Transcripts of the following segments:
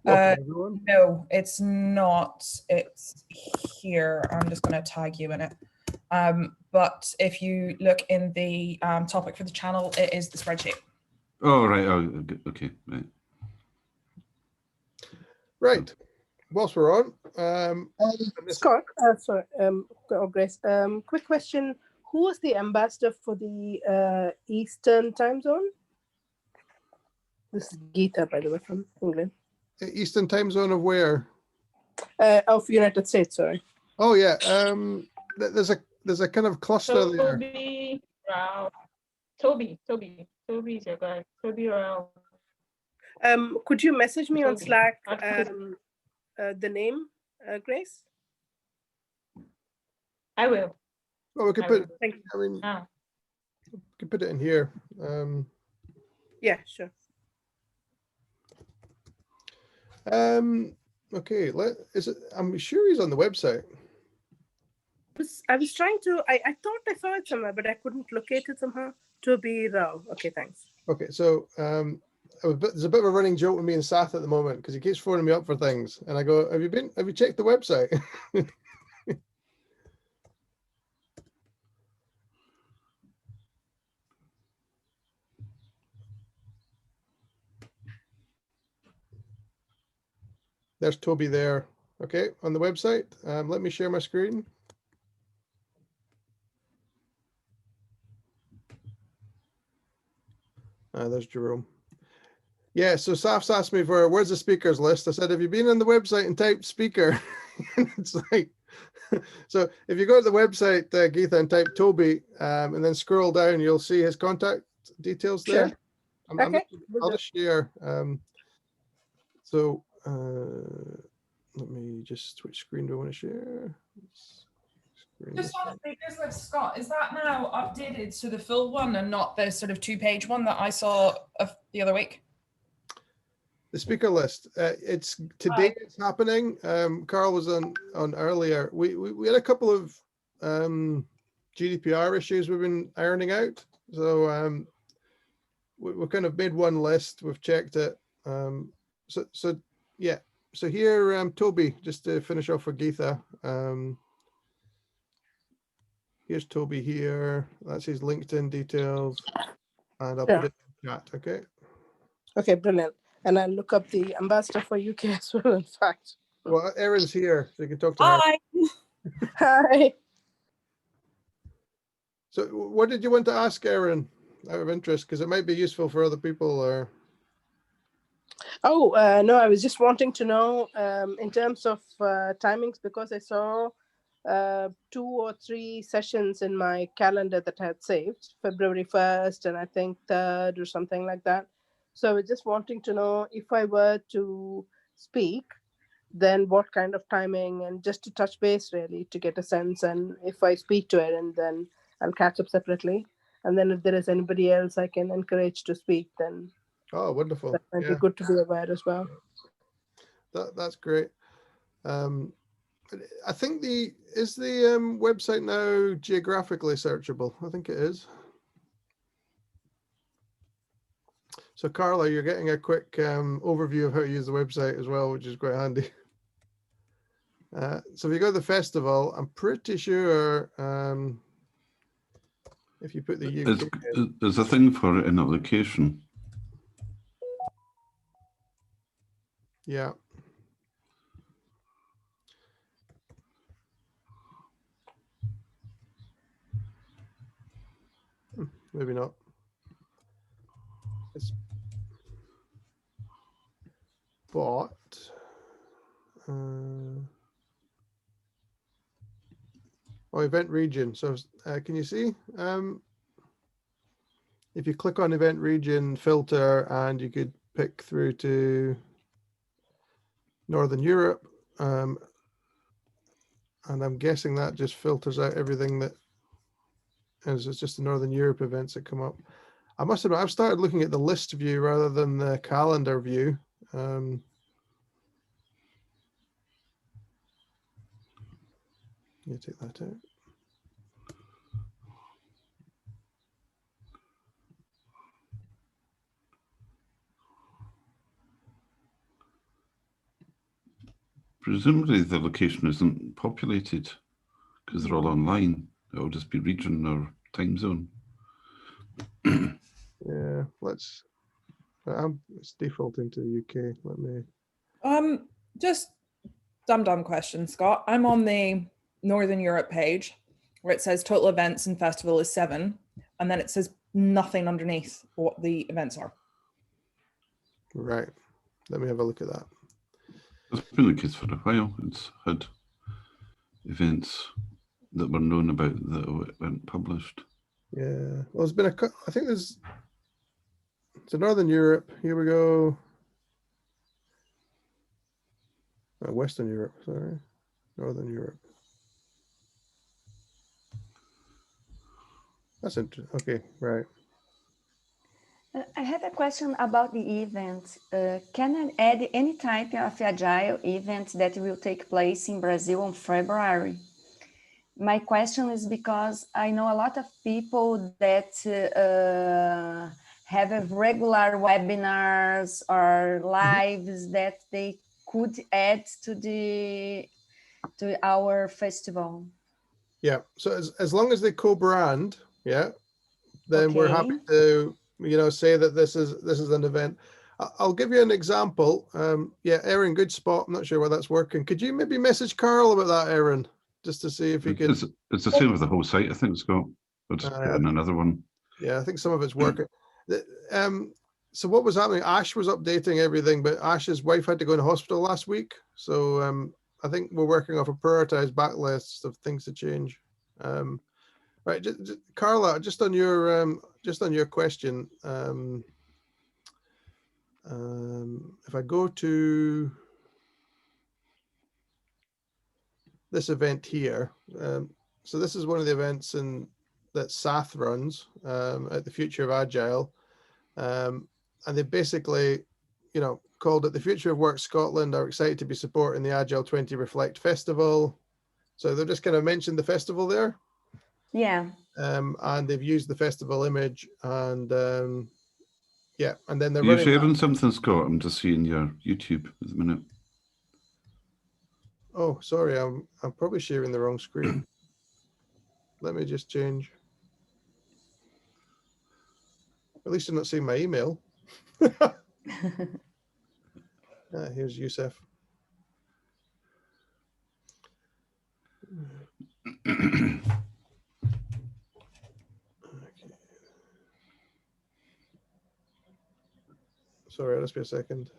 No, it's not. It's here. I'm just going to tag you in it. But if you look in the topic for the channel, it is the spreadsheet. Oh, right. Oh, okay. Right. Right. Whilst we're on, Scott, sorry, Grace, quick question. Who was the ambassador for the Eastern time zone? This is Geeta, by the way, from England. Eastern time zone of where? Of United States, sorry. Oh yeah. There's a kind of cluster there. Toby is your guy. Toby Rao. Could you message me on Slack the name, Grace? I will. Well, we could put. Thank you. I mean, we could put it in here. Yeah, sure. Okay. Is it? I'm sure he's on the website. I was trying to. I thought I saw it somewhere, but I couldn't locate it somehow. Toby Rao. Okay, thanks. Okay, so there's a bit of a running joke with me and Sath at the moment because he keeps phoning me up for things, and I go, "Have you checked the website?" There's Toby there. Okay, on the website. Let me share my screen. There's Jerome. Yeah, so Saf's asked me for where's the speakers list. I said, have you been on the website and typed speaker? It's like, so if you go to the website, Geeta, and type Toby, and then scroll down, you'll see his contact details there. Sure. I'll just share. So let me just, which screen do I want to share? Just on the speakers list, Scott, is that now updated to the full one and not the sort of 2-page one that I saw of the other week? The speaker list, it's today. It's happening. Carl was on earlier. We had a couple of GDPR issues we've been ironing out. So we kind of made one list. We've checked it. So yeah. So here, Toby, just to finish off with Geeta. Here's Toby here. That's his LinkedIn details. And I'll put it in the chat, okay? Okay, brilliant. And I'll look up the ambassador for UK as well, in fact. Well, Erin's here, so you can talk to her. Hi. Hi. So what did you want to ask Erin out of interest? Because it might be useful for other people or... Oh, no, I was just wanting to know in terms of timings, because I saw 2 or 3 sessions in my calendar that I had saved, February 1st and I think 3rd or something like that. So I was just wanting to know if I were to speak, then what kind of timing, and just to touch base really to get a sense. And if I speak to Erin, then I'll catch up separately. And then if there is anybody else I can encourage to speak, then oh, wonderful. That might be good to be aware as well. That's great. I think is the website now geographically searchable? I think it is. So Carla, you're getting a quick overview of how to use the website as well, which is quite handy. So if you go to the festival, I'm pretty sure if you put the UK there's a thing for it in application. Yeah. Maybe not. It's bought. Oh, event region. So can you see? If you click on event region filter, and you could pick through to Northern Europe. And I'm guessing that just filters out everything that is just the Northern Europe events that come up. I must admit, I've started looking at the list view rather than the calendar view. You take that out. Presumably the location isn't populated because they're all online. It'll just be region or time zone. Yeah, let's. It's defaulting to the UK. Let me. Just dumb question, Scott. I'm on the Northern Europe page where it says total events and festival is 7, and then it says nothing underneath what the events are. Right. Let me have a look at that. It's been the case for a while. It's had events that were known about that weren't published. Yeah. Well, there's been I think there's. So Northern Europe. Here we go. Western Europe. Sorry. Northern Europe. That's interesting. Okay. Right. I have a question about the event. Can I add any type of Agile event that will take place in Brazil in February? My question is because I know a lot of people that have a regular webinars or lives that they could add to our festival. Yeah. So as long as they co-brand, yeah, then we're happy Okay. to say that this is an event. I'll give you an example. Yeah, Erin, good spot. I'm not sure whether that's working. Could you maybe message Carl about that, Erin, just to see if he can? It's the same with the whole site, I think, Scott. I'll just put in another one. Yeah, I think some of it's working. So what was happening? Ash was updating everything, but Ash's wife had to go in hospital last week. So I think we're working off a prioritized backlist of things to change. Right, Carla, just on your question, if I go to this event here, so this is one of the events that SAF runs at the Future of Agile, and they basically, called it the Future of Work Scotland are excited to be supporting the Agile20Reflect Festival. So they're just kind of mentioned the festival there. Yeah. And they've used the festival image, and yeah, and then they're Are you running sharing something, Scott? I'm just seeing your YouTube at the minute. Oh, sorry, I'm probably sharing the wrong screen. Let me just change. At least I'm not seeing my email. Here's Youssef. Okay. Sorry, let's be a second.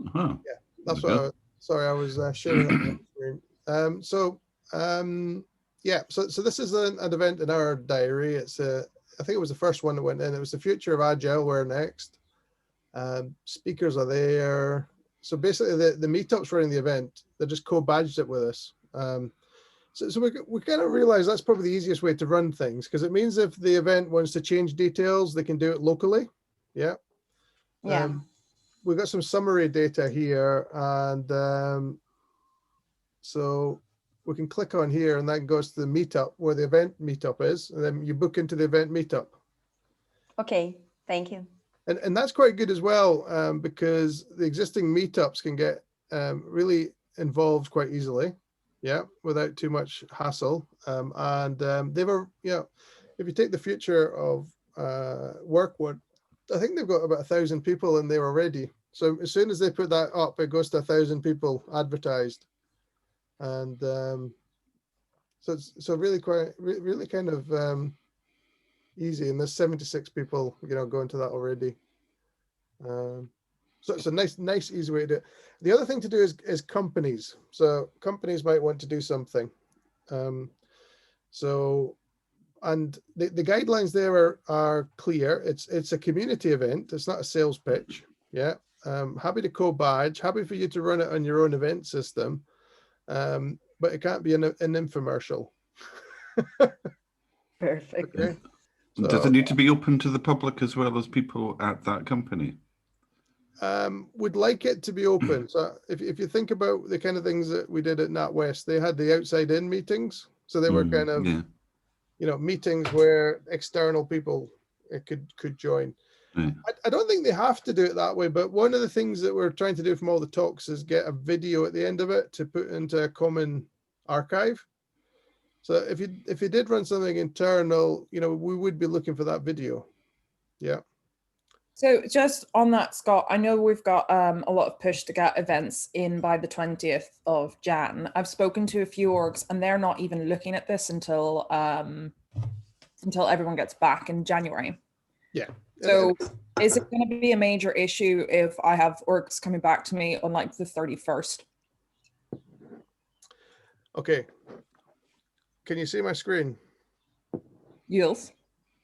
Uh-huh. Yeah, that's what sorry, I was sharing that on the screen. Yeah, so this is an event in our diary. It's I think it was the first one that went in. It was the Future of Agile. We're next. Speakers are there. So basically, the meetups running the event, they just co-badged it with us. So we kind of realize that's probably the easiest way to run things, because it means if the event wants to change details, they can do it locally. Yeah. Yeah. We've got some summary data here, and so we can click on here, and that goes to the meetup where the event meetup is, and then you book into the event meetup. Okay, thank you. And that's quite good as well, because the existing meetups can get really involved quite easily, yeah, without too much hassle. They were, if you take the Future of Work one, I think they've got about 1,000 people in there already. So as soon as they put that up, it goes to 1,000 people advertised, and so really really kind of easy. And there's 76 people, going to that already. So it's a nice, easy way to do it. The other thing to do is companies. So companies might want to do something. And the guidelines there are clear. It's a community event. It's not a sales pitch. Yeah. Happy to co-badge, happy for you to run it on your own event system. But it can't be an infomercial. Perfect. Okay. So, does it need to be open to the public as well as people at that company? Would like it to be open. So if you think about the kind of things that we did at NatWest, they had the outside in meetings. So they were kind of, yeah. meetings where external people it could join. Right. I don't think they have to do it that way, but one of the things that we're trying to do from all the talks is get a video at the end of it to put into a common archive. So if you did run something internal, you know, we would be looking for that video. Yeah. So just on that, Scott, I know we've got a lot of push to get events in by the 20th of Jan. I've spoken to a few orgs and they're not even looking at this until everyone gets back in January. Yeah. So is it going to be a major issue if I have orgs coming back to me on like the 31st? Okay. Can you see my screen? Yes.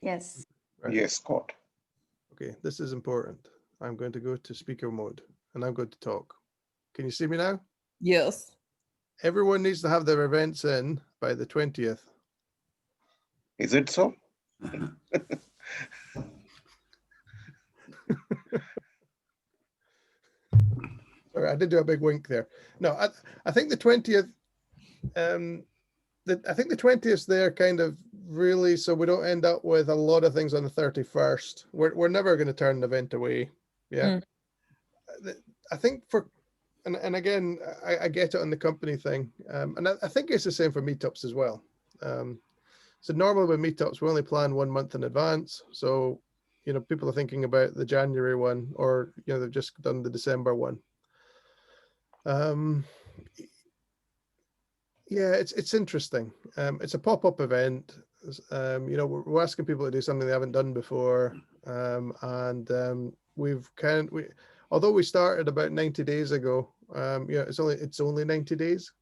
Yes. Right. Yes, Scott. Okay, this is important. I'm going to go to speaker mode and I'm going to talk. Can you see me now? Yes. Everyone needs to have their events in by the 20th. Is it so? Sorry, I did do a big wink there. No, I think the 20th, I think the 20th there kind of really, so we don't end up with a lot of things on the 31st. We're never going to turn an event away. Yeah. I think and again, I get it on the company thing. And I think it's the same for meetups as well. So normally with meetups, we only plan 1 month in advance. So, you know, people are thinking about the January one, or, you know, they've just done the December one. Yeah, it's interesting. It's a pop-up event. You know, we're asking people to do something they haven't done before. Although we started about 90 days ago, yeah, it's only 90 days.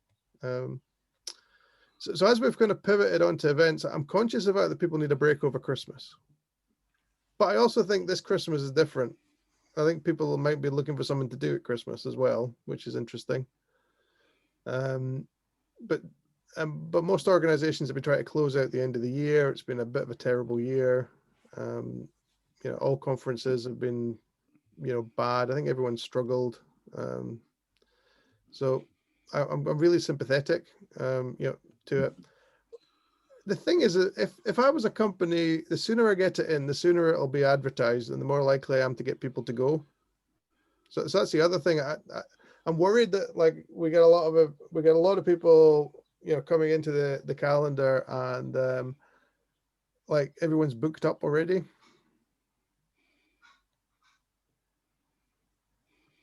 So as we've kind of pivoted onto events, I'm conscious about that people need a break over Christmas. But I also think this Christmas is different. I think people might be looking for something to do at Christmas as well, which is interesting. But most organizations have been trying to close out the end of the year. It's been a bit of a terrible year. You know, all conferences have been, you know, bad. I think everyone struggled. So I'm really sympathetic, you know, to it. The thing is that if I was a company, the sooner I get it in, the sooner it'll be advertised, and the more likely I am to get people to go. So that's the other thing. I'm worried that like we get a lot of people, you know, coming into the calendar, and like everyone's booked up already. Is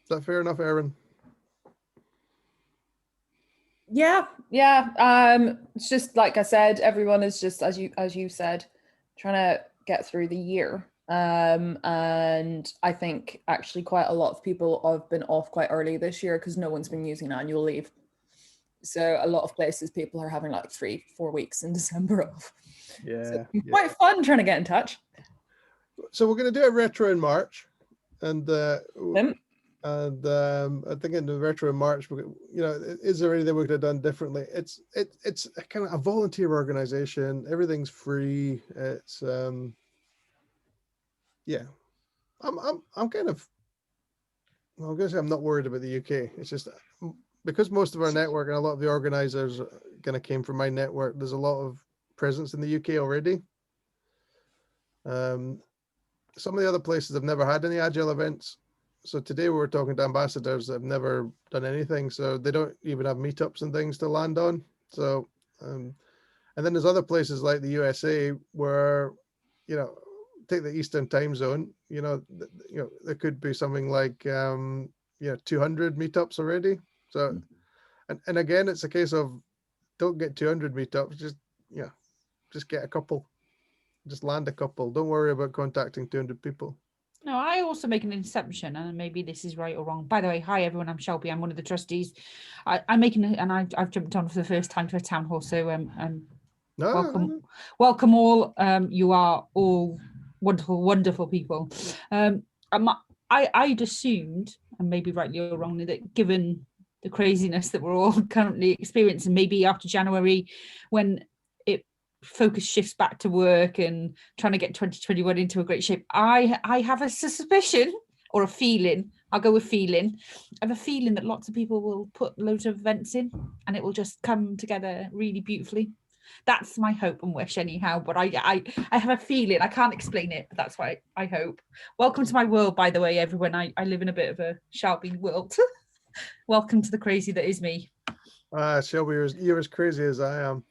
that fair enough, Erin? Yeah. It's just like I said, everyone is just as you said, trying to get through the year. And I think actually quite a lot of people have been off quite early this year because no one's been using annual leave. So a lot of places people are having like 3-4 weeks in December off. Yeah, so it's quite fun trying to get in touch. So we're going to do a retro in March, and I think in the retro in March, you know, is there anything we could have done differently? It's a kind of a volunteer organization. Everything's free. It's yeah. I'm kind of, well, I'm gonna say I'm not worried about the UK. It's just because most of our network and a lot of the organizers kind of came from my network. There's a lot of presence in the UK already. Some of the other places have never had any Agile events. So today we were talking to ambassadors that have never done anything. So they don't even have meetups and things to land on. So, and then there's other places like the USA where, you know, take the Eastern time zone, you know, there could be something like, 200 meetups already. So, and again, it's a case of don't get 200 meetups, just get a couple, just land a couple. Don't worry about contacting 200 people. No, I also make an assumption, and maybe this is right or wrong. By the way, hi everyone, I'm Shelby. I'm one of the trustees. I'm making, and I've jumped on for the first time to a town hall, so welcome all. You are all wonderful people. I'd assumed, and maybe rightly or wrongly, that given the craziness that we're all currently experiencing, maybe after January, when focus shifts back to work and trying to get 2021 into a great shape, I have a suspicion or a feeling, I'll go with feeling, I have a feeling that lots of people will put loads of events in and it will just come together really beautifully. That's my hope and wish anyhow, but I have a feeling, I can't explain it, but that's what I hope. Welcome to my world, by the way, everyone. I live in a bit of a Shelby world. Welcome to the crazy that is me. Shelby, you're as crazy as I am.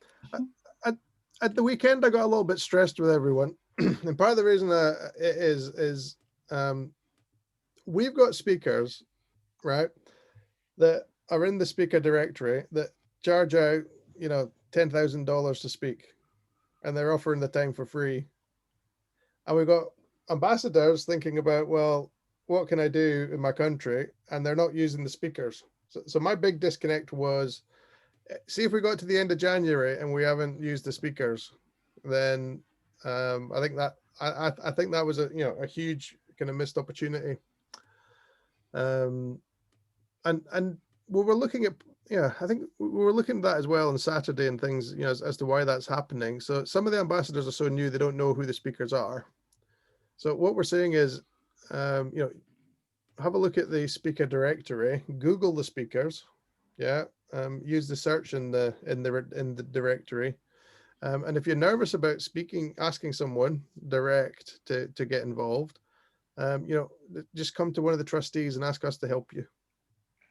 At the weekend, I got a little bit stressed with everyone. And part of the reason it is we've got speakers, right, that are in the speaker directory that charge out, $10,000 to speak, and they're offering the time for free. And we've got ambassadors thinking about, well, what can I do in my country? And they're not using the speakers. So my big disconnect was, see if we got to the end of January and we haven't used the speakers, then I think that was a huge kind of missed opportunity. And we were looking at, I think we were looking at that as well on Saturday and things, as to why that's happening. So some of the ambassadors are so new, they don't know who the speakers are. So what we're saying is, have a look at the speaker directory, Google the speakers, use the search in the directory. And if you're nervous about asking someone direct to get involved, just come to one of the trustees and ask us to help you.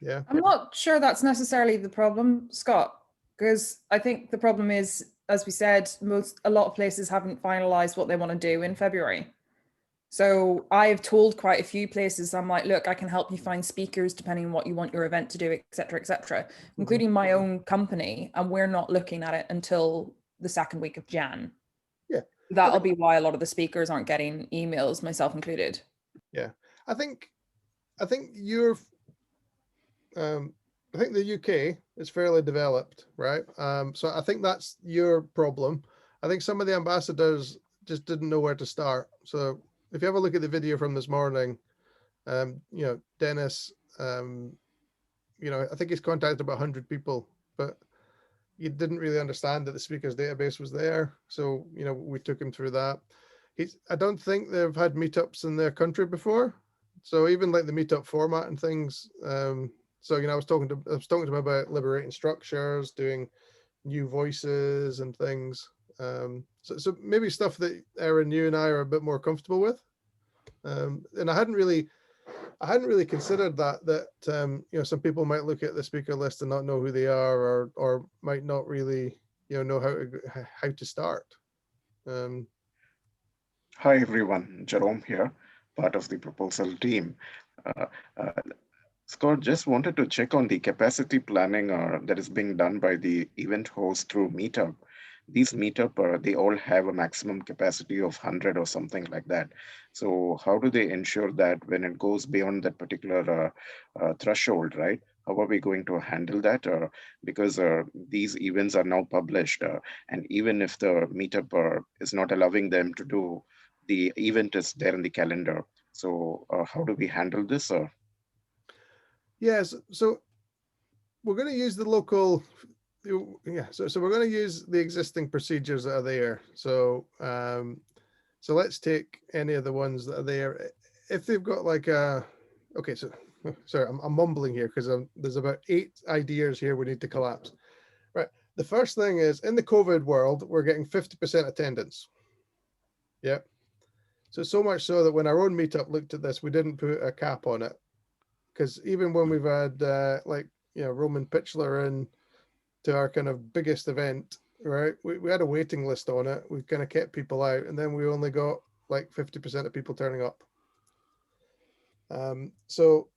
Yeah. I'm not sure that's necessarily the problem, Scott, because I think the problem is, as we said, a lot of places haven't finalized what they want to do in February. So I've told quite a few places, I'm like, look, I can help you find speakers depending on what you want your event to do, et cetera, including my own company. And we're not looking at it until the second week of Jan. Yeah. That'll be why a lot of the speakers aren't getting emails, myself included. Yeah. I think you're, I think the UK is fairly developed, right? So I think that's your problem. I think some of the ambassadors just didn't know where to start. So if you have a look at the video from this morning, Dennis, I think he's contacted about 100 people, but he didn't really understand that the speakers database was there. So, we took him through that. I don't think they've had meetups in their country before. So even like the meetup format and things. So, I was talking to him about liberating structures, doing new voices and things. So maybe stuff that Erin, you and I are a bit more comfortable with. And I hadn't really considered that some people might look at the speaker list and not know who they are, or might not really know how to start. Hi everyone, Jerome here, part of the proposal team. Scott, just wanted to check on the capacity planning that is being done by the event host through Meetup. These Meetup, they all have a maximum capacity of 100 or something like that. So how do they ensure that when it goes beyond that particular threshold, right? How are we going to handle that? Because these events are now published, and even if the Meetup is not allowing them to do, the event is there in the calendar. So how do we handle this? Yes, so we're going to use the local, so we're going to use the existing procedures that are there. So so let's take any of the ones that are there. If they've got like okay, so sorry, I'm mumbling here because there's about 8 ideas here we need to collapse. Right, the first thing is, in the COVID world, we're getting 50% attendance. Yeah, so much so that when our own meetup looked at this, we didn't put a cap on it. Because even when we've had Roman Pitchler in to our kind of biggest event, right, we had a waiting list on it. We kind of kept people out, and then we only got like 50% of people turning up. So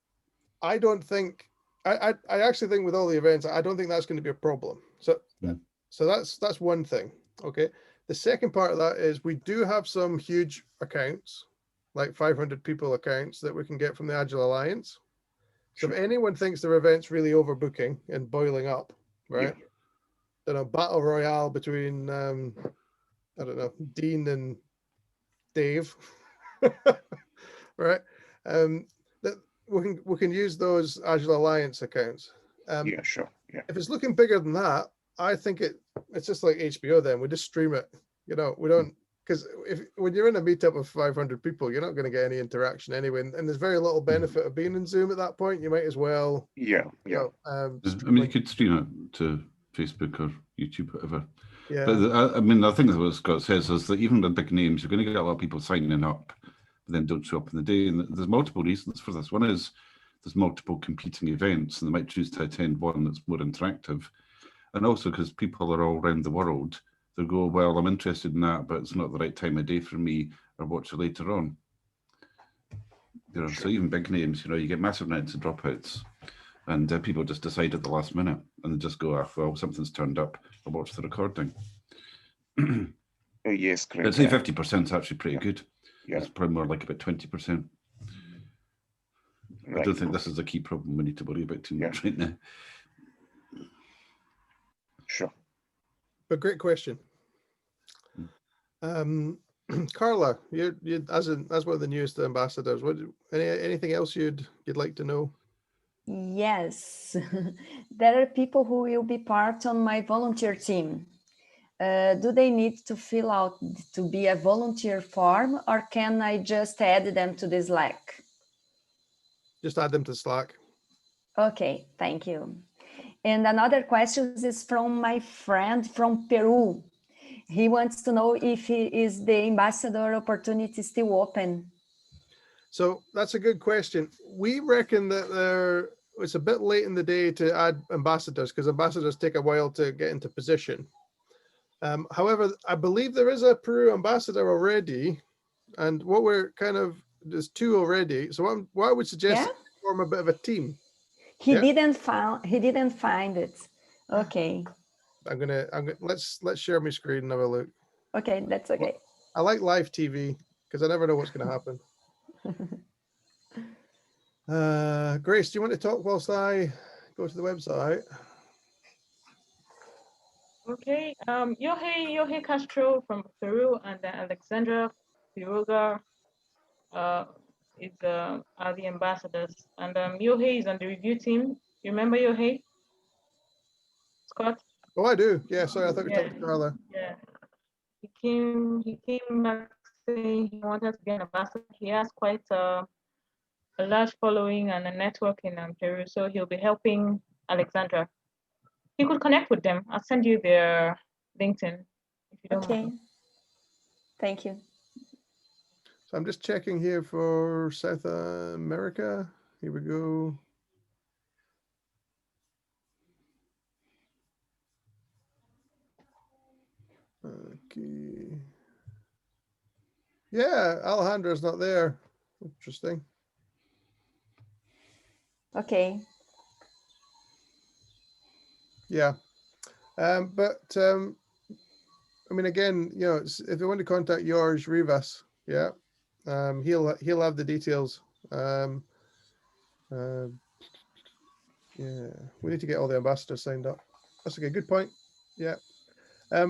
I don't think, I actually think with all the events, I don't think that's going to be a problem. So that's one thing. Okay. The second part of that is we do have some huge accounts, like 500 people accounts that we can get from the Agile Alliance. So if anyone thinks their event's really overbooking and boiling up, right? Then a battle royale between, I don't know, Dean and Dave, right? That we can use those Agile Alliance accounts. Yeah, sure. Yeah. If it's looking bigger than that, I think it's just like HBO. Then we just stream it. We don't. Because when you're in a meetup of 500 people, you're not going to get any interaction anyway, and there's very little benefit of being in Zoom at that point. You might as well. Yeah. I mean, you could stream it to Facebook or YouTube, whatever. Yeah. But I mean, I think that what Scott says is that even the big names, you're going to get a lot of people signing up, but then don't show up in the day. And there's multiple reasons for this. One is there's multiple competing events, and they might choose to attend one that's more interactive. And also because people are all around the world, they'll go, well, I'm interested in that, but it's not the right time of day for me, or watch it later on. You know, so even big names, you know, you get massive nights of dropouts, and people just decide at the last minute, and they just go, well, something's turned up, I'll watch the recording. Oh, yes, great. I'd say 50% is actually pretty good. Yeah. It's probably more like about 20%. I don't think this is a key problem we need to worry about too much right now. Sure. But great question. Carla, you as one of the newest ambassadors, anything else you'd like to know? Yes, there are people who will be part on my volunteer team. Do they need to fill out to be a volunteer form, or can I just add them to the Slack? Just add them to Slack. Okay, thank you. And another question is from my friend from Peru. He wants to know if is the ambassador opportunity still open? So that's a good question. We reckon that it's a bit late in the day to add ambassadors because ambassadors take a while to get into position. However, I believe there is a Peru ambassador already, and what we're there's two already. So what I would suggest is form a bit of a team. He didn't find it. Okay. I'm gonna let's share my screen and have a look. Okay, that's okay. I like live TV because I never know what's gonna happen. Grace, do you want to talk whilst I go to the website? Okay. Yohei Castro from Peru and Alexandra Quiroga are the ambassadors. And Yohei is on the review team. You remember Yohei? Scott? Oh, I do. Yeah, sorry, I thought you were talking to Carla. Yeah. He came back saying he wanted to be an ambassador. He has quite a large following and a network in Peru, so he'll be helping Alexandra. You could connect with them. I'll send you their LinkedIn if you don't mind. Thank you. So I'm just checking here for South America. Here we go. Okay. Yeah, Alejandra's not there. Interesting. Okay. Yeah. But I mean, again, you know, if you want to contact Jorge Rivas, yeah, he'll have the details. Yeah, we need to get all the ambassadors signed up. That's okay. Good point. Yeah.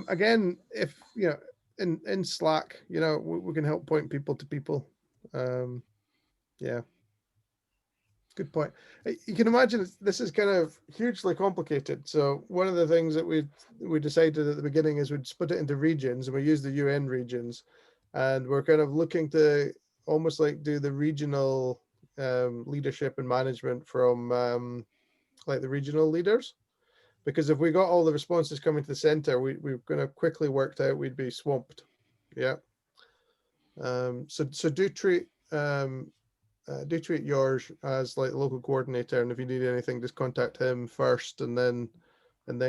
Again, if you know, in Slack, you know, we can help point people to people. Yeah. Good point. You can imagine this is kind of hugely complicated. So one of the things that we decided at the beginning is we'd split it into regions, and we use the UN regions, and we're kind of looking to almost like do the regional leadership and management from like the regional leaders, because if we got all the responses coming to the center, we're going to quickly worked out we'd be swamped. Yeah. So do treat yours as like the local coordinator, and if you need anything, just contact him first, and then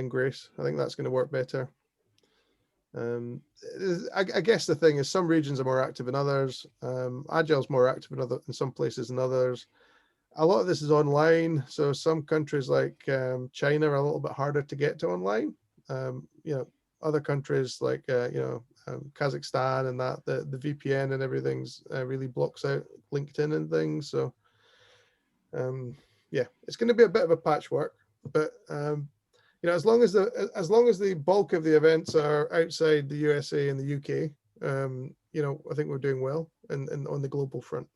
Grace. I think that's going to work better. I guess the thing is some regions are more active than others. Agile's more active in some places than others. A lot of this is online, so some countries like China are a little bit harder to get to online. You know, other countries like Kazakhstan and that the VPN and everything's really blocks out LinkedIn and things. So yeah, it's going to be a bit of a patchwork, but you know, as long as the bulk of the events are outside the USA and the UK, you know, I think we're doing well and on the global front.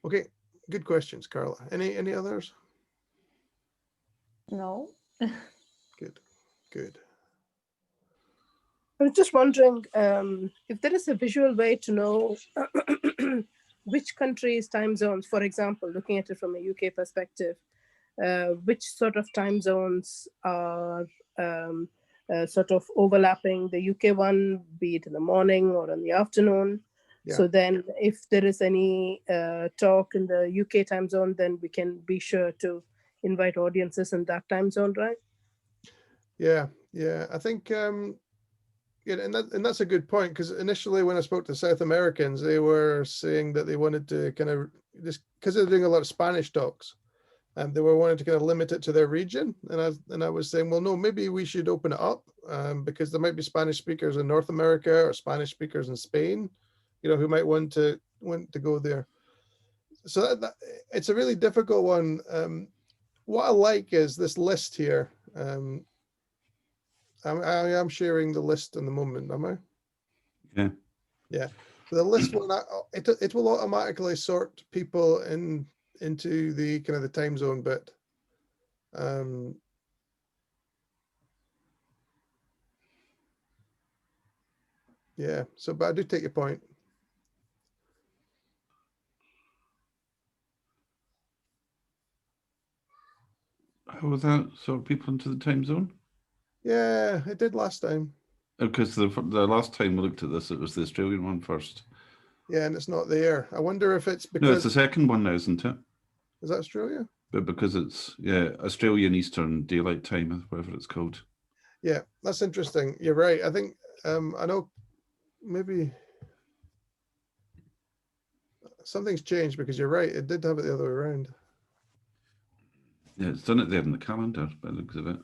Okay, good questions, Carla. Any others? No. Good. I was just wondering if there is a visual way to know which country's time zones, for example, looking at it from a UK perspective, which sort of time zones are sort of overlapping the UK one, be it in the morning or in the afternoon. Yeah. So then if there is any talk in the UK time zone, then we can be sure to invite audiences in that time zone, right? Yeah, I think yeah, and that's a good point, because initially when I spoke to South Americans, they were saying that they wanted to kind of, just because they're doing a lot of Spanish talks, and they were wanting to kind of limit it to their region. And I was saying, well, no, maybe we should open it up, because there might be Spanish speakers in North America or Spanish speakers in Spain, who might want to go there. So it's a really difficult one. What I like is this list here. I am sharing the list in the moment, am I? Yeah. Yeah. So the list will it will automatically sort people into the kind of the time zone bit. Yeah. So, but I do take your point. How was that sort people into the time zone? Yeah, it did last time. Because the last time we looked at this, it was the Australian one first. Yeah, and it's not there. I wonder if it's because... No, it's the second one now, isn't it? Is that Australia? But because it's, yeah, Australian Eastern Daylight Time, whatever it's called. Yeah, that's interesting. You're right. I think, I know maybe something's changed, because you're right. It did have it the other way around. Yeah, it's done it there in the calendar, by the looks of it.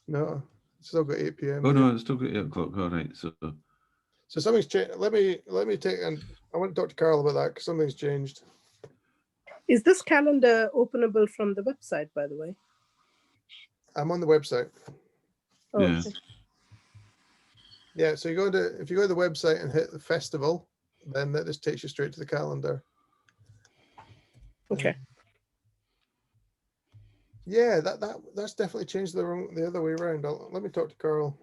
No, it's still got 8 p.m. Oh, no, it's still got 8 o'clock. All right. So something's changed. Let me take, and I want to talk to Carl about that, because something's changed. Is this calendar openable from the website, by the way? I'm on the website. Oh, yeah. okay. Yeah, so if you go to the website and hit the festival, then that just takes you straight to the calendar. Okay. Yeah, that's definitely changed the other way around. Let me talk to Carl.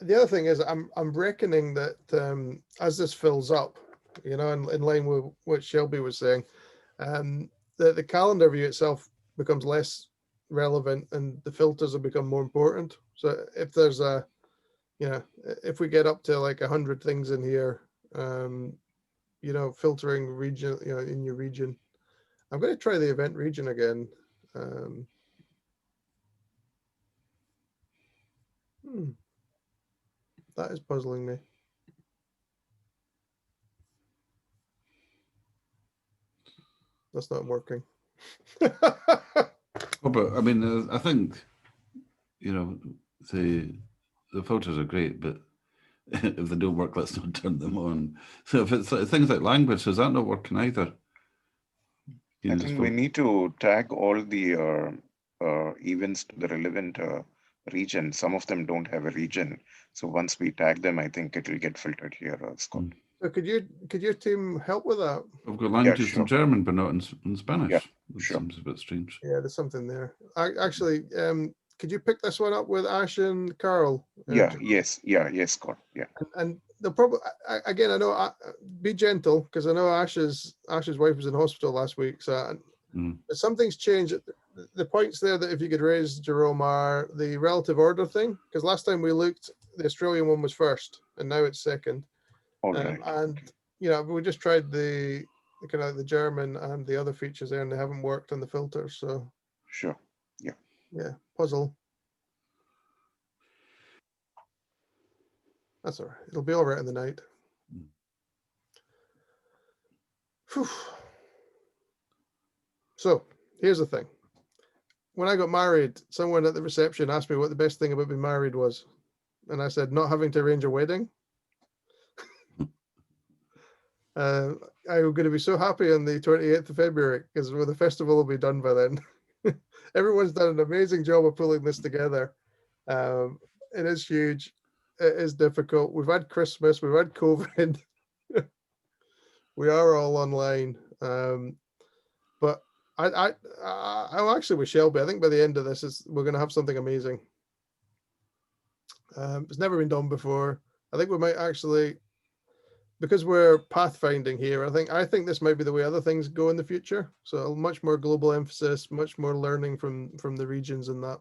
The other thing is, I'm reckoning that as this fills up, in line with what Shelby was saying, the calendar view itself becomes less relevant, and the filters will become more important. So if there's if we get up to like 100 things in here, filtering region, in your region. I'm going to try the event region again. That is puzzling me. That's not working. Oh, but I mean, I think, the filters are great, but if they don't work, let's not turn them on. So if it's things like language, is that not working either? I think we need to tag all the events to the relevant region. Some of them don't have a region. So once we tag them, I think it will get filtered here, Scott. So could your team help with that? I've got languages sure. in German, but not in Spanish. Yeah, That sure. seems a bit strange. Yeah, there's something there. Actually, could you pick this one up with Ash and Carl? Yes, Scott. Yeah. And the problem, again, I know, be gentle, because I know Ash's wife was in hospital last week. So something's changed. The points there that if you could raise, Jerome, are the relative order thing, because last time we looked, the Australian one was first, and now it's second. All right. And we just tried the kind of the German and the other features there, and they haven't worked on the filters. So sure. Yeah, puzzle. That's all right. It'll be all right in the night. Whew. So here's the thing. When I got married, someone at the reception asked me what the best thing about being married was. And I said, not having to arrange a wedding. I'm going to be so happy on the 28th of February, because the festival will be done by then. Everyone's done an amazing job of pulling this together. It is huge. It is difficult. We've had Christmas, we've had COVID. We are all online. But I'm actually with Shelby. I think by the end of this, we're going to have something amazing. It's never been done before. I think we might actually because we're pathfinding here, I think this might be the way other things go in the future. So a much more global emphasis, much more learning from the regions and that.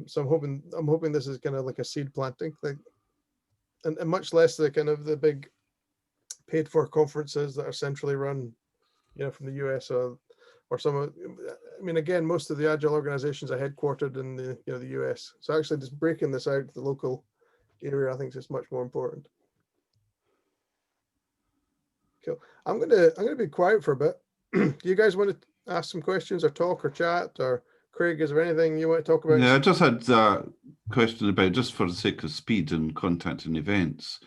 So I'm hoping this is kind of like a seed planting thing, and much less the kind of the big paid for conferences that are centrally run, from the US or some of, I mean, again, most of the Agile organizations are headquartered in the US. So actually just breaking this out to the local area, I think is just much more important. Cool. I'm gonna be quiet for a bit. Do you guys want to ask some questions or talk or chat? Or Craig, is there anything you want to talk about? Yeah, I just had a question about, just for the sake of speed and contacting events,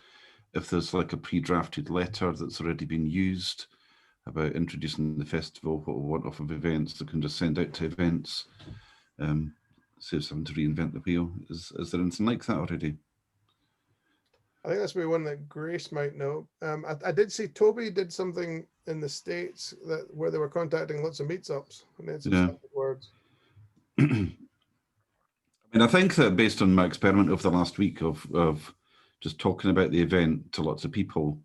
if there's like a pre-drafted letter that's already been used about introducing the festival, what we want off of events, that can just send out to events, saves having to reinvent the wheel. Is there anything like that already? I think that's maybe one that Grace might know. I did see Toby did something in the States where they were contacting lots of meetups and they had some standard words. I mean, I think that based on my experiment over the last week of just talking about the event to lots of people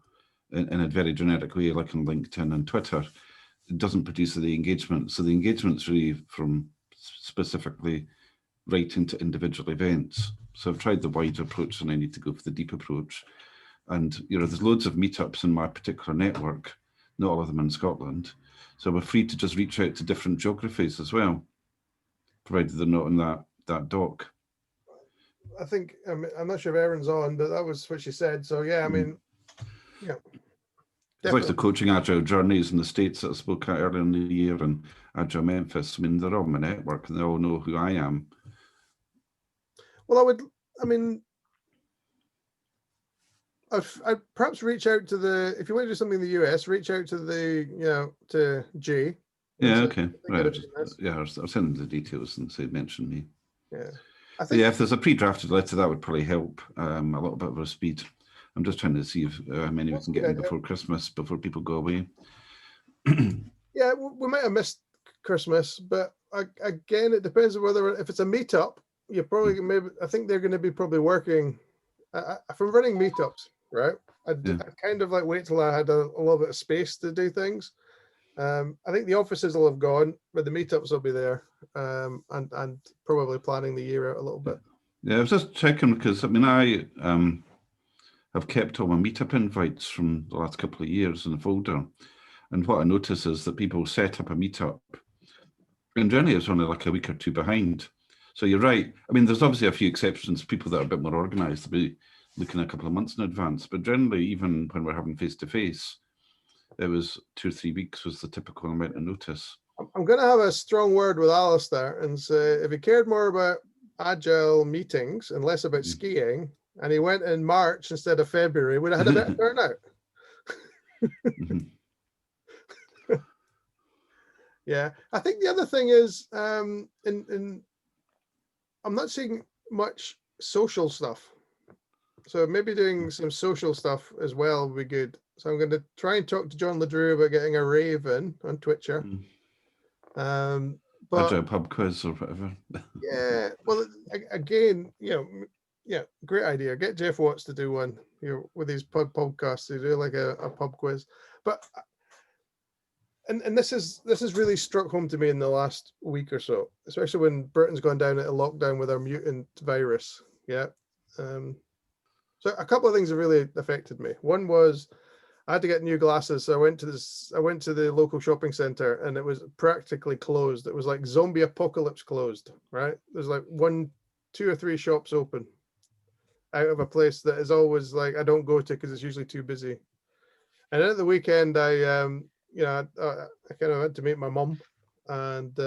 in a very generic way, like on LinkedIn and Twitter, it doesn't produce the engagement. So the engagement's really from specifically writing to individual events. So I've tried the wide approach and I need to go for the deep approach. And, there's loads of meetups in my particular network, not all of them in Scotland. So we're free to just reach out to different geographies as well, provided they're not in that doc. I think, I'm not sure if Erin's on, but that was what she said. So yeah, I mean, yeah. It's like the coaching Agile journeys in the States that I spoke at earlier in the year, and Agile Memphis. I mean, they're all my network and they all know who I am. Well, I'd perhaps reach out to if you want to do something in the US, reach out to to Jay. Yeah, okay. Right. I'll send them the details and say, mention me. Yeah. If there's a pre-drafted letter, that would probably help a little bit of a speed. I'm just trying to see if how many we can get in before Christmas, before people go away. Yeah, we might have missed Christmas, but again, it depends on if it's a meetup, you probably I think they're going to be probably working. From running meetups, right? I'd kind of like wait till I had a little bit of space to do things. I think the offices will have gone, but the meetups will be there, and probably planning the year out a little bit. Yeah, I was just checking because I mean I have kept all my meetup invites from the last couple of years in the folder, and what I notice is that people set up a meetup, and generally it's only like a week or two behind. So you're right. I mean, there's obviously a few exceptions, people that are a bit more organized to be looking a couple of months in advance, but generally, even when we're having face-to-face, it was 2 or 3 weeks was the typical amount of notice. I'm going to have a strong word with Alistair and say, if he cared more about Agile meetings and less about skiing, and he went in March instead of February, we'd have had a better turnout. Yeah, I think the other thing is, I'm not seeing much social stuff. So maybe doing some social stuff as well would be good. So I'm going to try and talk to John Ledrew about getting a rave in on Twitcher. But Agile pub quiz or whatever. Yeah, well, again, great idea. Get Jeff Watts to do one, with his podcasts. To do like a pub quiz. But and this is really struck home to me in the last week or so, especially when Britain's gone down into lockdown with our mutant virus. Yeah. So a couple of things have really affected me. One was I had to get new glasses, so I went to the local shopping center, and it was practically closed. It was like zombie apocalypse closed, right? There's like 1, 2 or 3 shops open out of a place that is always like I don't go to because it's usually too busy. And then at the weekend, I kind of had to meet my mum, and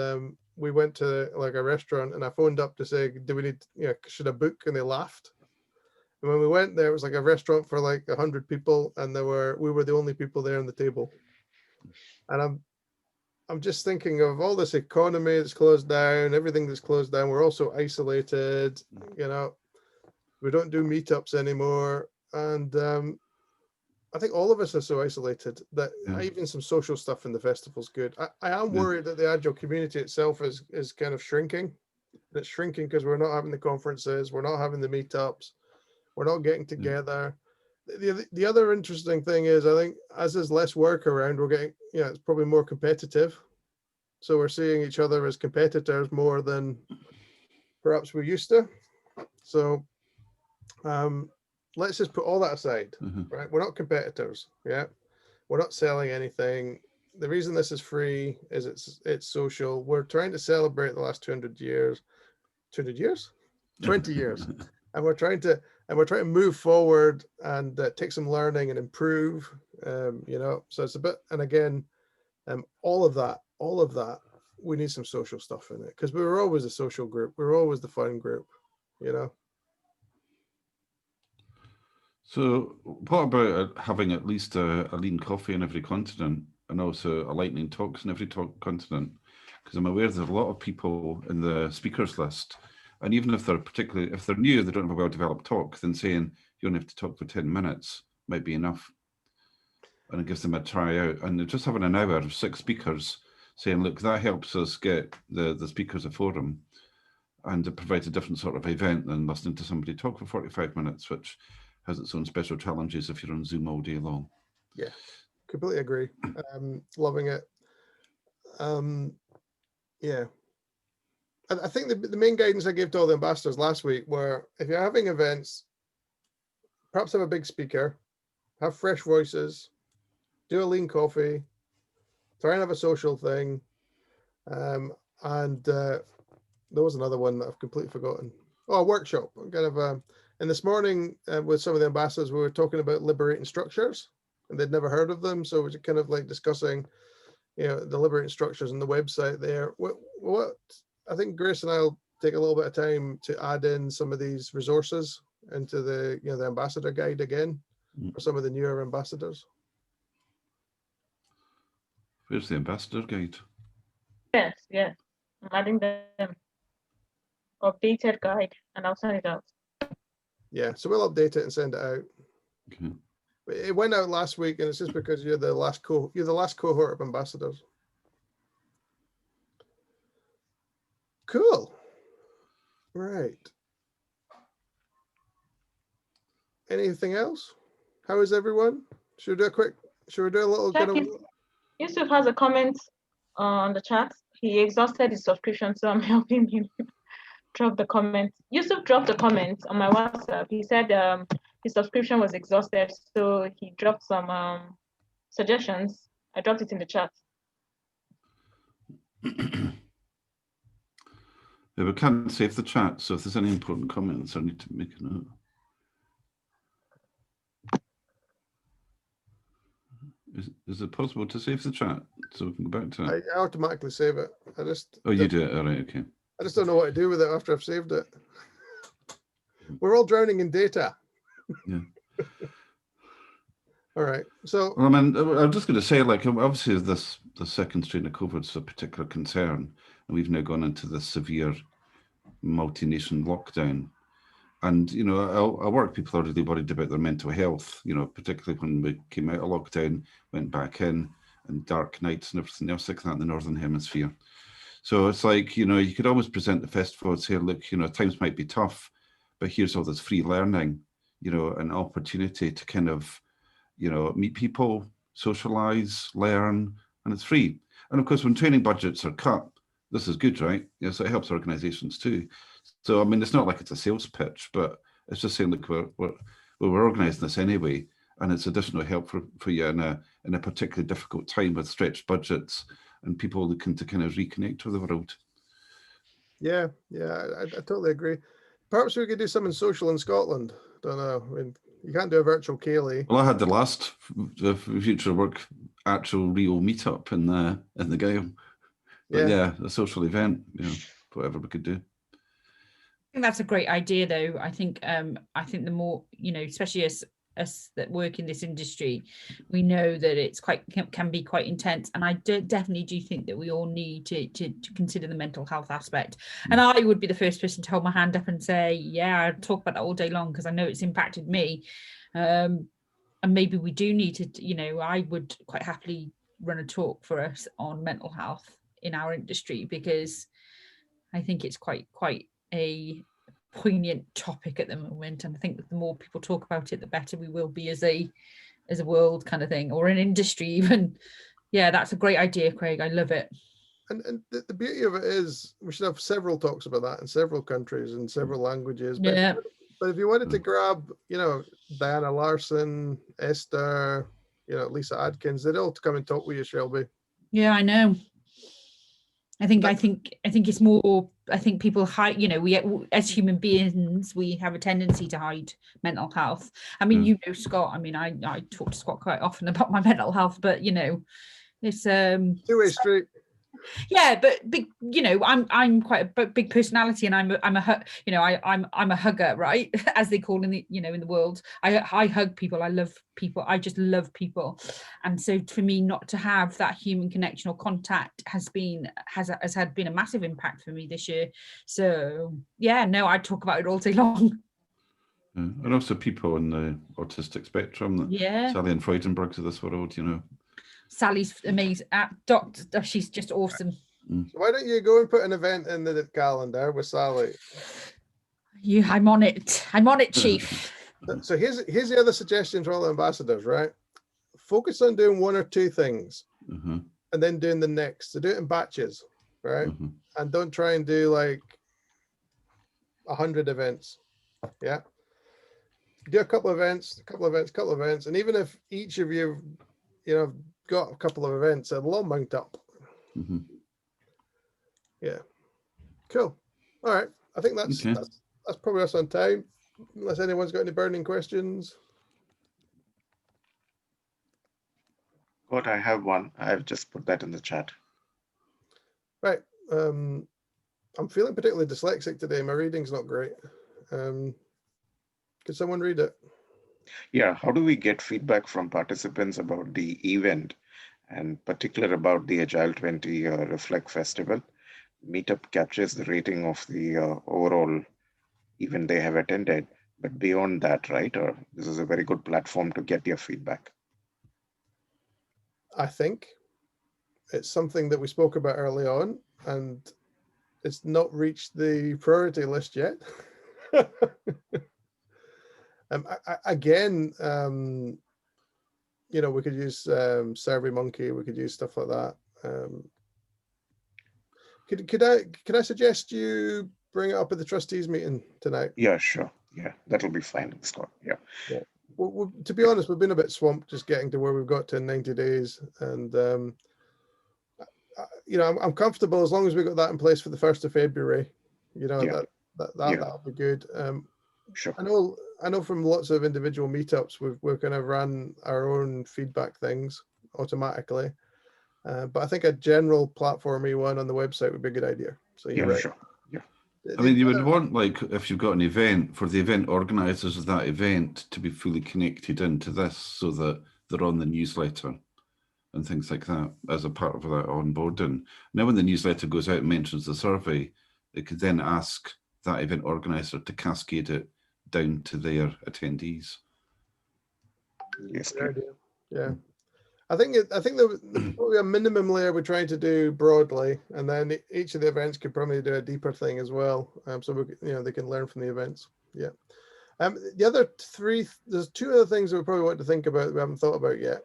we went to like a restaurant, and I phoned up to say, do we need, should I book? And they laughed. And when we went there, it was like a restaurant for like 100 people, and we were the only people there on the table. And I'm just thinking of all this economy that's closed down, everything that's closed down. We're also isolated, we don't do meetups anymore. And I think all of us are so isolated that even some social stuff in the festival is good. I am worried that the Agile community itself is kind of shrinking. It's shrinking because we're not having the conferences, we're not having the meetups, we're not getting together. The other interesting thing is, I think as there's less work around, we're getting, it's probably more competitive. So we're seeing each other as competitors more than perhaps we're used to. So let's just put all that aside, right? We're not competitors, yeah? We're not selling anything. The reason this is free is it's social. We're trying to celebrate the last 200 years, 200 years, 20 years, and we're trying to move forward and take some learning and improve. So it's a bit, and again, all of that, we need some social stuff in it, because we were always a social group. We were always the fun group, So what about having at least a lean coffee in every continent, and also a lightning talks in every continent? Because I'm aware there's a lot of people in the speakers list, and even if they're new, they don't have a well-developed talk, then saying you only have to talk for 10 minutes might be enough. And it gives them a try out. And just having an hour of 6 speakers saying, look, that helps us get the speakers a forum, and it provides a different sort of event than listening to somebody talk for 45 minutes, which has its own special challenges if you're on Zoom all day long. Yeah, completely agree. Loving it. Yeah. I think the main guidance I gave to all the ambassadors last week were, if you're having events, perhaps have a big speaker, have fresh voices, do a lean coffee, try and have a social thing. And there was another one that I've completely forgotten. Oh, a workshop. Kind of, and this morning with some of the ambassadors, we were talking about liberating structures, and they'd never heard of them. So we were kind of like discussing, the liberating structures and the website there. What I think Grace and I'll take a little bit of time to add in some of these resources into the, the ambassador guide again for some of the newer ambassadors. Where's the ambassador guide? Yes, I'm adding them. Updated guide, and I'll send it out. Yeah, so we'll update it and send it out. Okay. It went out last week, and it's just because you're the last cohort of ambassadors. Cool. Right. Anything else? How is everyone? Should we do a little Check bit of... Yusuf has a comment on the chat. He exhausted his subscription, so I'm helping him drop the comment. Yusuf dropped a comment on my WhatsApp. He said his subscription was exhausted, so he dropped some suggestions. I dropped it in the chat. Yeah, we can't save the chat, so if there's any important comments, I need to make a note. Is it possible to save the chat so we can go back to it? I automatically save it. Oh, you do it. All right, okay. I just don't know what to do with it after I've saved it. We're all drowning in data. Yeah. All right. So, well, I mean, I'm just going to say, like, obviously, the second strain of COVID is a particular concern, and we've now gone into the severe multi-nation lockdown. And, our work people are really worried about their mental health, particularly when we came out of lockdown, went back in, and dark nights and everything else like that in the Northern Hemisphere. So it's like, you could always present the festival and say, look, times might be tough, but here's all this free learning, an opportunity to kind of, meet people, socialize, learn, and it's free. And of course, when training budgets are cut, this is good, right? So it helps organizations too. So, I mean, it's not like it's a sales pitch, but it's just saying, look, we're organizing this anyway, and it's additional help for you in a particularly difficult time with stretched budgets and people looking to kind of reconnect with the world. Yeah, I totally agree. Perhaps we could do something social in Scotland. Don't know. I mean, you can't do a virtual Cayley. Well, I had the Future Work actual real meetup in the Gale. But yeah, a social event, whatever we could do. I think that's a great idea, though. I think the more, especially us that work in this industry, we know that it's can be quite intense, and I definitely do think that we all need to consider the mental health aspect. And I would be the first person to hold my hand up and say, yeah, I'd talk about that all day long, because I know it's impacted me. And maybe we do need to, I would quite happily run a talk for us on mental health in our industry, because I think it's quite a poignant topic at the moment, and I think that the more people talk about it, the better we will be as a world, kind of thing, or an industry even. Yeah, that's a great idea, Craig. I love it. And the beauty of it is we should have several talks about that in several countries and several languages. But Yeah. But if you wanted to grab, you know, Diana Larson, Esther, you know, Lisa Adkins, they'd all come and talk with you, Shelby. Yeah, I know. I think it's more, I think people hide, you know, we as human beings, we have a tendency to hide mental health. I mean, you know, Scott, I mean, I talk to Scott quite often about my mental health, but you know, it's two-way street. Yeah, but you know, I'm quite a big personality, and I'm a you know, I'm a hugger, right? As they call in the, you know, in the world. I hug people. I love people. I just love people, and so for me, not to have that human connection or contact has been a massive impact for me this year. So yeah, no, I talk about it all day long. And also people on the autistic spectrum, Yeah, Sally and Freudenbergs of this world, you know. Sally's amazing. Doctor, she's just awesome. So why don't you go and put an event in the calendar with Sally? I'm on it. I'm on it, Chief. So here's the other suggestion for all the ambassadors, right? Focus on doing one or two things, and then doing the next. So do it in batches, right? And don't try and do like 100 events. Yeah. Do a couple of events, and even if each of you, you know, got a couple of events, it'll all mount up. Yeah, cool. All right, I think that's probably us on time, unless anyone's got any burning questions. But I have one. I've just put that in the chat. Right. I'm feeling particularly dyslexic today. My reading's not great. Could someone read it? Yeah, how do we get feedback from participants about the event, and particular about the Agile20Reflect Festival? Meetup captures the rating of the overall event they have attended, but beyond that, right? Or this is a very good platform to get your feedback. I think it's something that we spoke about early on, and it's not reached the priority list yet. Again, you know, we could use SurveyMonkey, we could use stuff like that. Could I suggest you bring it up at the trustees meeting tonight? Yeah, sure. Yeah, that'll be fine, Scott. Yeah. Well, to be honest, we've been a bit swamped just getting to where we've got to in 90 days, and you know, I'm comfortable as long as we got that in place for the 1st of February. You know, that'll be good. Sure. I know from lots of individual meetups, we've kind of run our own feedback things automatically, but I think a general platformy one on the website would be a good idea. So you're right. Sure. Yeah. I mean, you would want, like, if you've got an event, for the event organisers of that event to be fully connected into this, so that they're on the newsletter and things like that as a part of that onboarding. Now, when the newsletter goes out and mentions the survey, it could then ask that event organiser to cascade it down to their attendees. Yes. Yeah. I think there's probably a minimum layer we're trying to do broadly, and then each of the events could probably do a deeper thing as well. So we, you know, they can learn from the events. Yeah. The other there's two other things that we probably want to think about that we haven't thought about yet.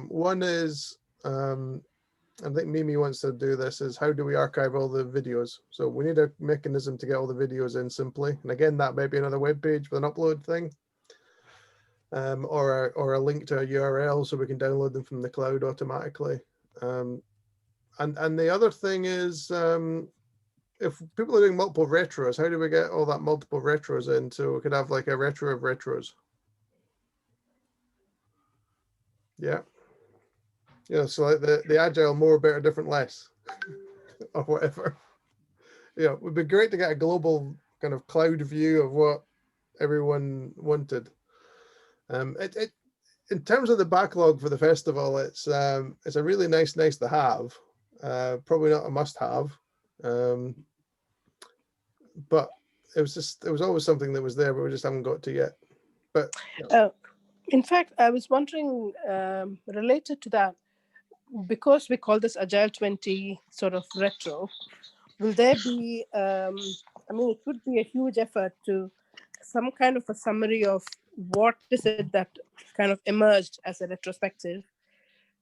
One is, I think Mimi wants to do this, is how do we archive all the videos? So we need a mechanism to get all the videos in simply. And again, that may be another web page with an upload thing, or a link to a URL so we can download them from the cloud automatically. And the other thing is, if people are doing multiple retros, how do we get all that multiple retros in so we could have like a retro of retros? Yeah. You know, so like the agile more, better, different, less, or whatever. Yeah, it would be great to get a global kind of cloud view of what everyone wanted. In terms of the backlog for the festival, it's a really nice to have. Probably not a must have, but it was always something that was there, but we just haven't got to yet. But in fact, I was wondering, related to that, because we call this Agile 20 sort of retro, will there be I mean, it would be a huge effort to some kind of a summary of what is it that kind of emerged as a retrospective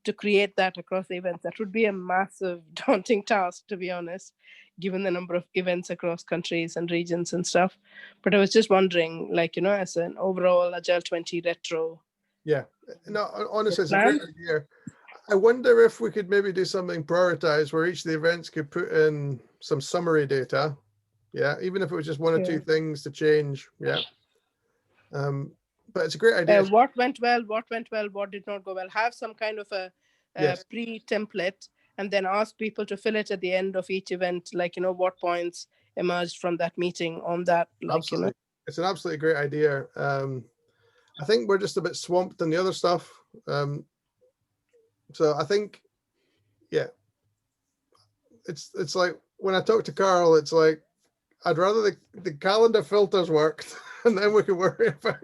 to create that across the events. That would be a massive, daunting task, to be honest, given the number of events across countries and regions and stuff. But I was just wondering, like, as an overall Agile 20 retro. Yeah, no, honestly, it's a great idea. I wonder if we could maybe do something prioritized where each of the events could put in some summary data. Yeah, even if it was just one or two things to change. Yeah. But it's a great idea. What went well, what did not go well. Have some kind of a pre-template and then ask people to fill it at the end of each event, like, what points emerged from that meeting on that. Like, absolutely. It's an absolutely great idea. I think we're just a bit swamped in the other stuff. So I think, yeah, it's like when I talk to Carl, it's like, I'd rather the calendar filters worked and then we could worry about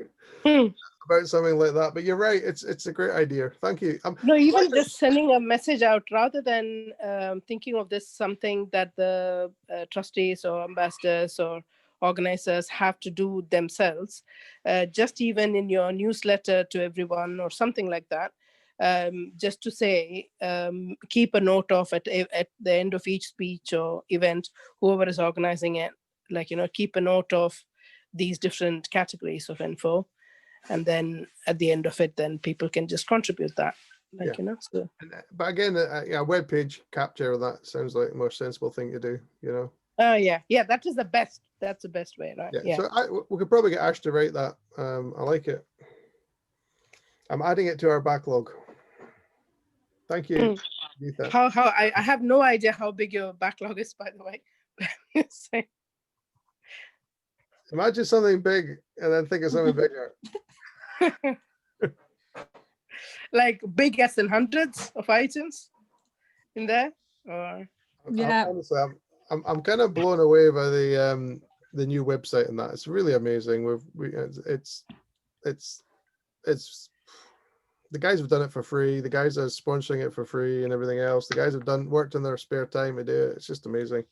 something like that. But you're right, it's a great idea. Thank you. No, even just sending a message out rather than thinking of this something that the trustees or ambassadors or organizers have to do themselves, just even in your newsletter to everyone or something like that, just to say, keep a note of at the end of each speech or event, whoever is organizing it, like, keep a note of these different categories of info. And then at the end of it, then people can just contribute that, like, so. But again, a web page capture of that sounds like the more sensible thing to do, Oh, yeah. That is the best. That's the best way, right? Yeah. So we could probably get Ash to write that. I like it. I'm adding it to our backlog. Thank you. I have no idea how big your backlog is, by the way. Imagine something big and then think of something bigger. Like big as in hundreds of items in there? Or honestly, I'm kind of blown away by the new website and that. It's really amazing. It's the guys have done it for free. The guys are sponsoring it for free and everything else. The guys have worked in their spare time to do it. It's just amazing.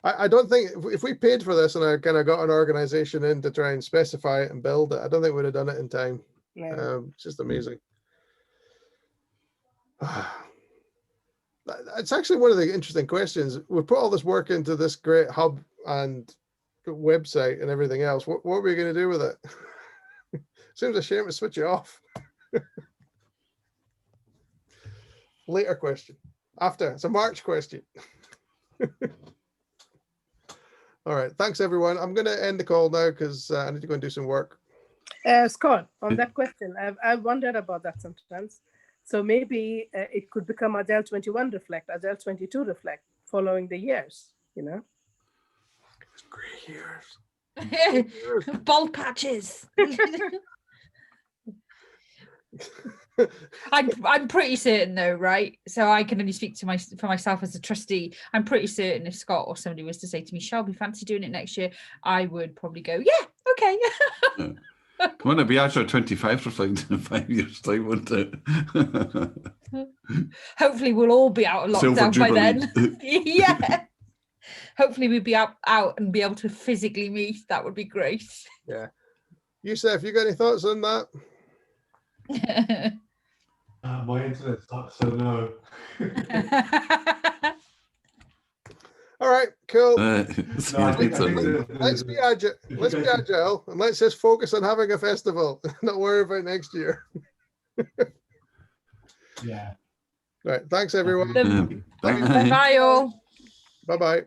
I don't think if we paid for this and I kind of got an organization in to try and specify it and build it, I don't think we'd have done it in time. It's just amazing. It's actually one of the interesting questions. We put all this work into this great hub and website and everything else. What are we going to do with it? Seems a shame to switch it off. Later question. After. It's a March question. All right. Thanks, everyone. I'm going to end the call now because I need to go and do some work. Scott, on that question, I've wondered about that sometimes. So maybe it could become Agile 21 Reflect, Agile 22 Reflect, following the years, It's great years. Bald patches. I'm pretty certain though, right? So I can only speak to for myself as a trustee. I'm pretty certain if Scott or somebody was to say to me, Shelby, fancy doing it next year, I would probably go, yeah, okay. Come on, it'll be Agile20 Reflect in 5 years' time, won't it? Hopefully we'll all be out of lockdown by then. Yeah. Hopefully we'll be out and be able to physically meet. That would be great. Yeah. Yusuf, you got any thoughts on that? My internet's not, so no. All right, cool. Let's be agile. Let's be agile, and let's just focus on having a festival. Not worry about next year. Yeah. All right. Thanks, everyone. Bye all. Bye-bye.